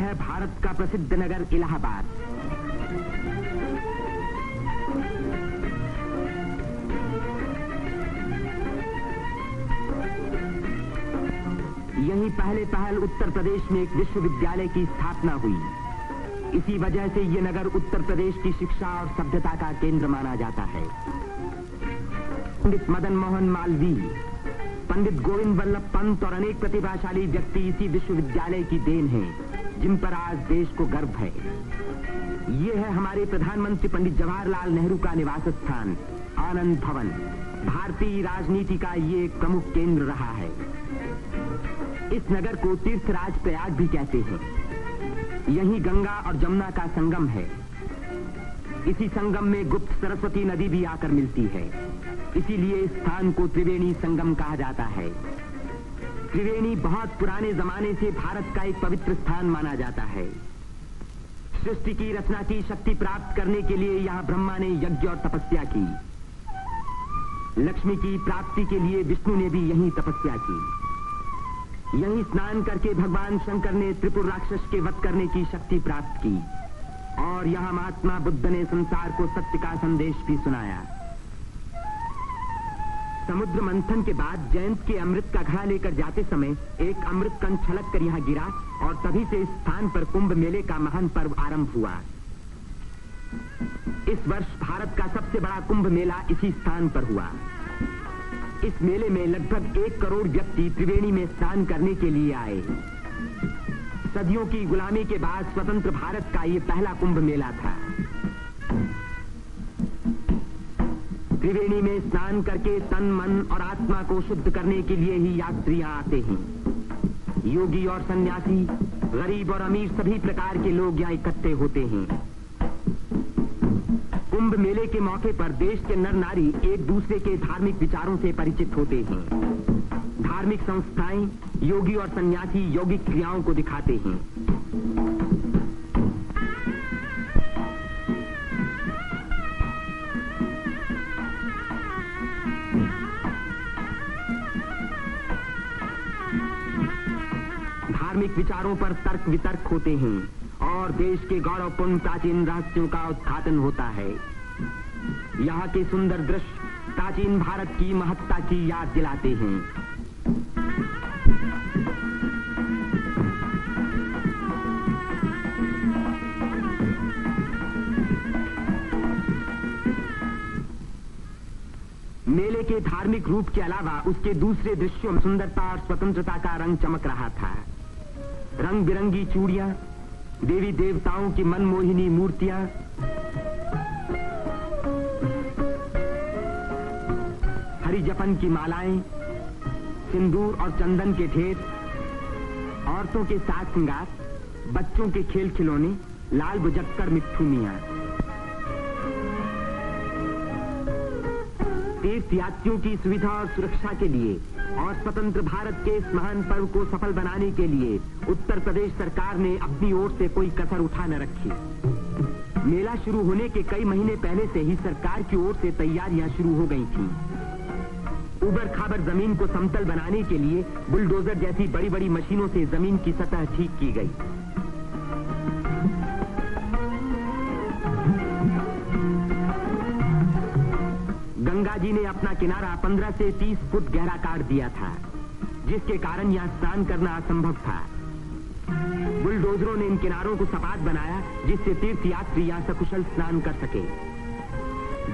है भारत का प्रसिद्ध नगर इलाहाबाद। यहीं पहल उत्तर प्रदेश में एक विश्वविद्यालय की स्थापना हुई। इसी वजह से ये नगर उत्तर प्रदेश की शिक्षा और सभ्यता का केंद्र माना जाता है। पंडित मदन मोहन मालवीय, पंडित गोविंद वल्लभ पंत और अनेक प्रतिभाशाली व्यक्ति इसी विश्वविद्यालय की देन हैं, जिन पर आज देश को गर्व है। ये है हमारे प्रधानमंत्री पंडित जवाहरलाल नेहरू का निवास स्थान, आनंद भवन। भारतीय राजनीति का ये एक प्रमुख केंद्र रहा है। इस नगर को तीर्थराज प्रयाग भी कहते हैं। यहीं गंगा और जमुना का संगम है। इसी संगम में गुप्त सरस्वती नदी भी आकर मिलती है। इसीलिए इस स्थान को त्रिवेणी संगम कहा जाता है। त्रिवेणी बहुत पुराने जमाने से भारत का एक पवित्र स्थान माना जाता है। सृष्टि की रचना की शक्ति प्राप्त करने के लिए यहाँ ब्रह्मा ने यज्ञ और तपस्या की। लक्ष्मी की प्राप्ति के लिए विष्णु ने भी यहीं तपस्या की। यहीं स्नान करके भगवान शंकर ने त्रिपुर राक्षस के वध करने की शक्ति प्राप्त की और यहाँ महात्मा बुद्ध ने संसार को सत्य का संदेश भी सुनाया। समुद्र मंथन के बाद जयंत के अमृत का घड़ा लेकर जाते समय एक अमृत कण छलक कर यहाँ गिरा और तभी से इस स्थान पर कुंभ मेले का महान पर्व आरंभ हुआ। इस वर्ष भारत का सबसे बड़ा कुंभ मेला इसी स्थान पर हुआ। इस मेले में लगभग 1 करोड़ व्यक्ति त्रिवेणी में स्नान करने के लिए आए। सदियों की गुलामी के बाद स्वतंत्र भारत का ये पहला कुंभ मेला था। त्रिवेणी में स्नान करके तन, मन और आत्मा को शुद्ध करने के लिए ही यात्रियां आते हैं। योगी और सन्यासी, गरीब और अमीर सभी प्रकार के लोग यहाँ इकट्ठे होते हैं। कुंभ मेले के मौके पर देश के नर नारी एक दूसरे के धार्मिक विचारों से परिचित होते हैं। धार्मिक संस्थाएं योगी और सन्यासी यौगिक क्रियाओं को दिखाते हैं। धार्मिक विचारों पर तर्क वितर्क होते हैं और देश के गौरवपूर्ण प्राचीन रहस्यों का उद्घाटन होता है। यहाँ के सुंदर दृश्य प्राचीन भारत की महत्ता की याद दिलाते हैं। मेले के धार्मिक रूप के अलावा उसके दूसरे दृश्यों में सुंदरता और स्वतंत्रता का रंग चमक रहा था। रंग बिरंगी चूड़ियां, देवी देवताओं की मनमोहिनी मूर्तियां, हरी जपन की मालाएं, सिंदूर और चंदन के ढेर, औरतों के साज श्रृंगार, बच्चों के खेल खिलौने, लाल बुझक्कड़ मिट्ठू मियां। तीर्थयात्रियों की सुविधा और सुरक्षा के लिए और स्वतंत्र भारत के इस महान पर्व को सफल बनाने के लिए उत्तर प्रदेश सरकार ने अपनी ओर से कोई कसर उठा न रखी। मेला शुरू होने के कई महीने पहले से ही सरकार की ओर से तैयारियां शुरू हो गई थीं। उबड़ खाबड़ जमीन को समतल बनाने के लिए बुलडोजर जैसी बड़ी बड़ी मशीनों से जमीन की सतह ठीक की गई। गंगा जी ने अपना किनारा 15 से 30 फुट गहरा काट दिया था, जिसके कारण यहाँ स्नान करना असंभव था। बुलडोजरों ने इन किनारों को सपाट बनाया, जिससे तीर्थयात्री यहाँ सकुशल स्नान कर सके।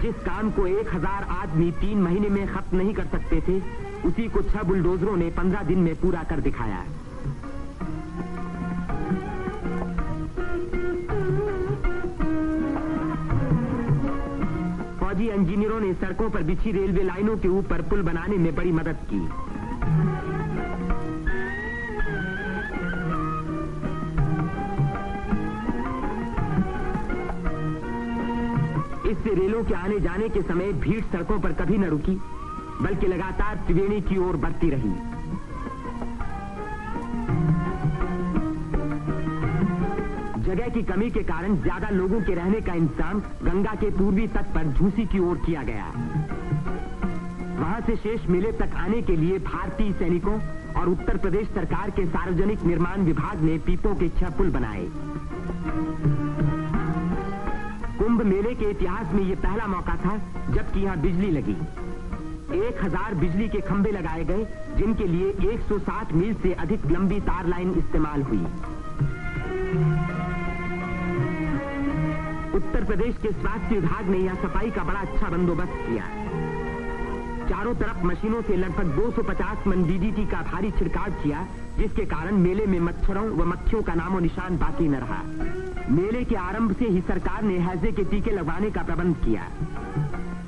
जिस काम को 1000 आदमी 3 महीने में खत्म नहीं कर सकते थे, उसी को 6 बुलडोजरों ने 15 दिन में पूरा कर दिखाया। फौजी इंजीनियरों ने सड़कों पर बिछी रेलवे लाइनों के ऊपर पुल बनाने में बड़ी मदद की। इससे रेलों के आने जाने के समय भीड़ सड़कों पर कभी न रुकी, बल्कि लगातार त्रिवेणी की ओर बढ़ती रही। जगह की कमी के कारण ज्यादा लोगों के रहने का इंतजाम गंगा के पूर्वी तट पर झूसी की ओर किया गया। वहां से शेष मेले तक आने के लिए भारतीय सैनिकों और उत्तर प्रदेश सरकार के सार्वजनिक निर्माण विभाग ने पीपों के 6 पुल बनाए। कुंभ मेले के इतिहास में यह पहला मौका था जबकि यहां बिजली लगी। 1000 बिजली के खंभे लगाए गए, जिनके लिए 160 मील से अधिक लंबी तार लाइन इस्तेमाल हुई। उत्तर प्रदेश के स्वास्थ्य विभाग ने यहां सफाई का बड़ा अच्छा बंदोबस्त किया। चारों तरफ मशीनों से लगभग 250 मन डीडीटी का भारी छिड़काव किया, जिसके कारण मेले में मच्छरों व मक्खियों का नामो निशान बाकी न रहा। मेले के आरंभ से ही सरकार ने हैजे के टीके लगवाने का प्रबंध किया।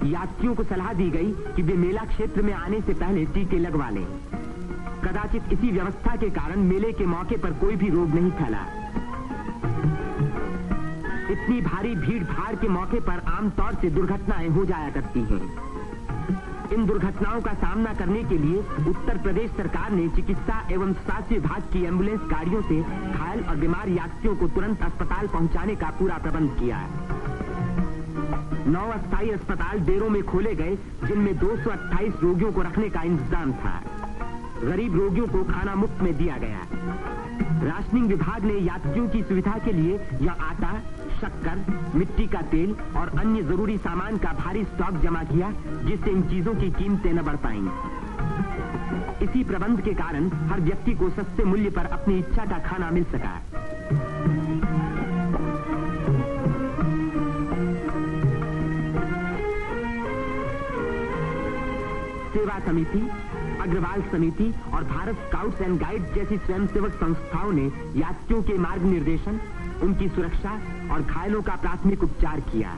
यात्रियों को सलाह दी गई कि वे मेला क्षेत्र में आने से पहले टीके लगवा लें। कदाचित इसी व्यवस्था के कारण मेले के मौके पर कोई भी रोग नहीं फैला। इतनी भारी भीड़ भाड़ के मौके पर आमतौर से दुर्घटनाएं हो जाया करती हैं। इन दुर्घटनाओं का सामना करने के लिए उत्तर प्रदेश सरकार ने चिकित्सा एवं स्वास्थ्य विभाग की एम्बुलेंस गाड़ियों से घायल और बीमार यात्रियों को तुरंत अस्पताल पहुंचाने का पूरा प्रबंध किया। 9 अस्थायी अस्पताल देरों में खोले गए, जिनमें 228 रोगियों को रखने का इंतजाम था। गरीब रोगियों को खाना मुफ्त में दिया गया। राशनिंग विभाग ने यात्रियों की सुविधा के लिए यहां आटा, शक्कर, मिट्टी का तेल और अन्य जरूरी सामान का भारी स्टॉक जमा किया, जिससे इन चीजों की कीमतें न बढ़ पाईं। इसी प्रबंध के कारण हर व्यक्ति को सस्ते मूल्य पर अपनी इच्छा का खाना मिल सका। सेवा समिति, अग्रवाल समिति और भारत स्काउट्स एंड गाइड्स जैसी स्वयंसेवक संस्थाओं ने यात्रियों के मार्ग निर्देशन, उनकी सुरक्षा और घायलों का प्राथमिक उपचार किया।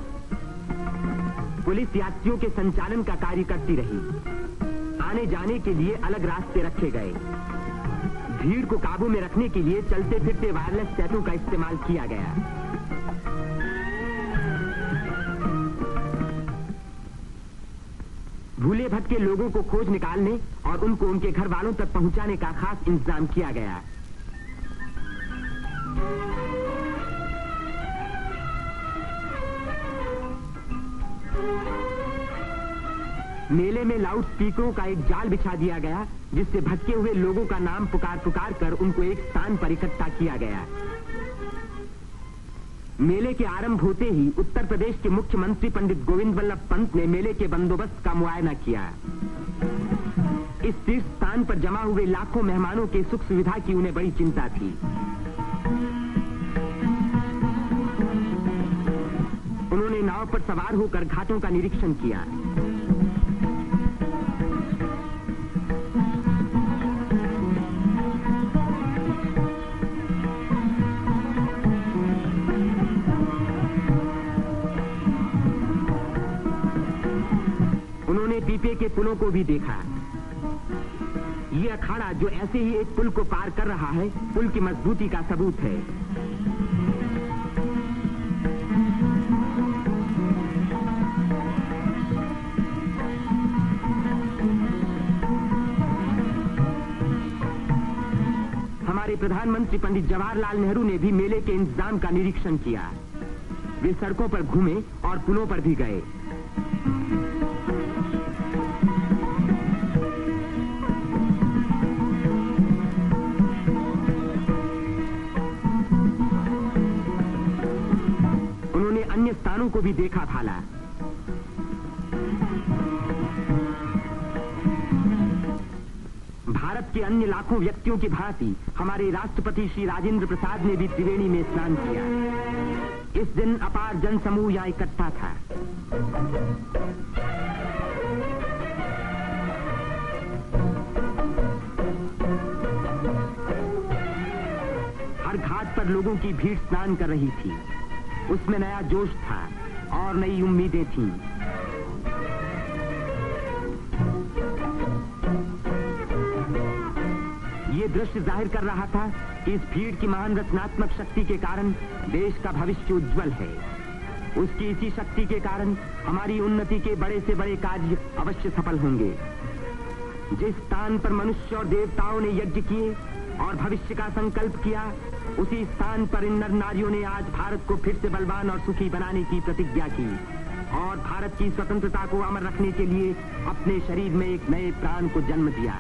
पुलिस यात्रियों के संचालन का कार्य करती रही। आने जाने के लिए अलग रास्ते रखे गए। भीड़ को काबू में रखने के लिए चलते फिरते वायरलेस सेटों का इस्तेमाल किया गया। भूले भटके लोगों को खोज निकालने और उनको उनके घर वालों तक पहुंचाने का खास इंतजाम किया गया। मेले में लाउड स्पीकरों का एक जाल बिछा दिया गया, जिससे भटके हुए लोगों का नाम पुकार पुकार कर उनको एक स्थान पर इकट्ठा किया गया। मेले के आरंभ होते ही उत्तर प्रदेश के मुख्यमंत्री पंडित गोविंद वल्लभ पंत ने मेले के बंदोबस्त का मुआयना किया। इस तीर्थ स्थान पर जमा हुए लाखों मेहमानों के सुख सुविधा की उन्हें बड़ी चिंता थी। उन्होंने नाव पर सवार होकर घाटों का निरीक्षण किया। उन्होंने पीपे के पुलों को भी देखा। ये अखाड़ा जो ऐसे ही एक पुल को पार कर रहा है, पुल की मजबूती का सबूत है। हमारे प्रधानमंत्री पंडित जवाहरलाल नेहरू ने भी मेले के इंतजाम का निरीक्षण किया। वे सड़कों पर घूमे और पुलों पर भी गए। उन्होंने अन्य स्थानों को भी देखा भाला। भारत के अन्य लाखों व्यक्तियों की भांति हमारे राष्ट्रपति श्री राजेंद्र प्रसाद ने भी त्रिवेणी में स्नान किया। इस दिन अपार जन समूह यहां इकट्ठा था। हर घाट पर लोगों की भीड़ स्नान कर रही थी। उसमें नया जोश था और नई उम्मीदें थीं। ये दृश्य जाहिर कर रहा था कि इस भीड़ की महान रचनात्मक शक्ति के कारण देश का भविष्य उज्जवल है। उसकी इसी शक्ति के कारण हमारी उन्नति के बड़े से बड़े कार्य अवश्य सफल होंगे। जिस स्थान पर मनुष्य और देवताओं ने यज्ञ किए और भविष्य का संकल्प किया, उसी स्थान पर इन नर नारियों ने आज भारत को फिर से बलवान और सुखी बनाने की प्रतिज्ञा की और भारत की स्वतंत्रता को अमर रखने के लिए अपने शरीर में एक नए प्राण को जन्म दिया।